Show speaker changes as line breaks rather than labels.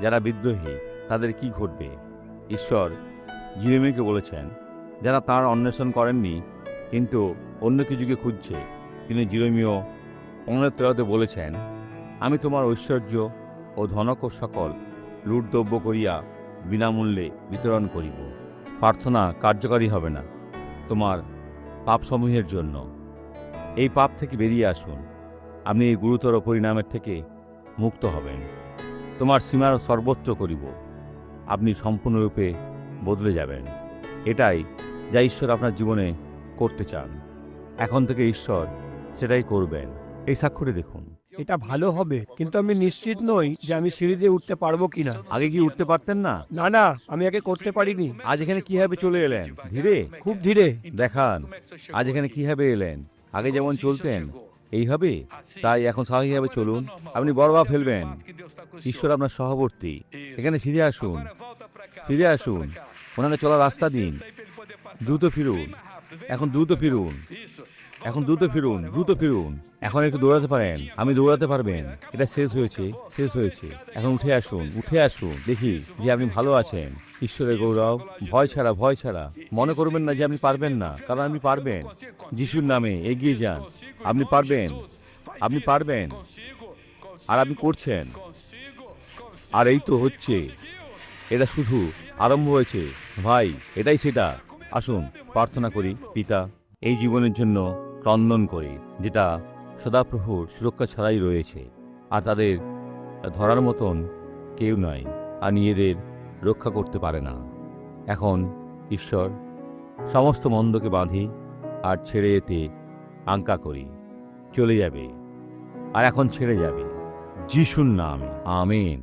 যারা বিদ্রোহী তাদের কি ঘটবে? ঈশ্বর জিরেমীয়কে বলেছেন, যারা তাঁর অন্বেষণ করেননি কিন্তু অন্য কিছুকে খুঁজছে। তিনি জিরেমীয় 15:13 বলেছেন, আমি তোমার ঐশ্বর্য ও ধনক সকল লুটদ্রব্য করিয়া বিনামূল্যে বিতরণ করিব। প্রার্থনা কার্যকারী হবে না তোমার পাপসমূহের জন্য। এই পাপ থেকে বেরিয়ে আসুন, আপনি এই গুরুতর পরিণামের থেকে মুক্ত হবেন। তোমার সীমার সর্বোচ্চ করিব, আপনি সম্পূর্ণরূপে বদলে যাবেন। এটাই যা ঈশ্বর আপনার জীবনে করতে চান। এখন থেকে ঈশ্বর সেটাই করবেন। এই সাক্ষ্যটি দেখুন।
এটা ভালো হবে, কিন্তু আমি নিশ্চিত নই যে আমি সিঁড়ি দিয়ে উঠতে পারবো কিনা।
আগে কি উঠতে পারতেন না?
না না, আমি আগে করতে পারিনি।
আজ এখানে কিভাবে চলে এলেন? ধীরে?
খুব ধীরে।
দেখান আজ এখানে কিভাবে এলেন। আগে যেমন চলতেন এইভাবে, তাই এখন স্বাভাবিকভাবে চলুন। আপনি বড় পা ফেলবেন। ঈশ্বর আপনার সহবর্তী। এখানে ফিরে আসুন, ফিরে আসুন। ওনাকে চলার রাস্তা দিন। দ্রুত ফিরুন, এখন দ্রুত ফিরুন, এখন দ্রুত ফিরুন, দ্রুত ফিরুন। এখন একটু দৌড়াতে পারেন, আমি দৌড়াতে পারবেন। এটা শেষ হয়েছে, শেষ হয়েছে। এখন উঠে আসুন, উঠে আসুন। দেখি যে আপনি ভালো আছেন। ঈশ্বরের গৌরব। ভয় ছাড়া, ভয় ছাড়া। মনে করবেন না যে আপনি পারবেন না, কারণ আপনি পারবেন। যিশুর নামে এগিয়ে যান। আপনি পারবেন, আপনি পারবেন। আর আপনি করছেন। আর এই তো হচ্ছে। এটা শুধু আরম্ভ হয়েছে ভাই, এটাই সেটা। আসুন প্রার্থনা করি। পিতা, এই জীবনের জন্য ক্রন্দন করি যেটা সদাপ্রভুর সুরক্ষা ছাড়াই রয়েছে, আর তাদের ধরার মতন কেউ নয়, আর নিজেদের রক্ষা করতে পারে না। এখন ঈশ্বর সমস্ত মন্দকে বাঁধি আর ছেড়ে যেতে আজ্ঞা করি। চলে যাবে, আর এখন ছেড়ে যাবে যিশুর নামে। আমেন।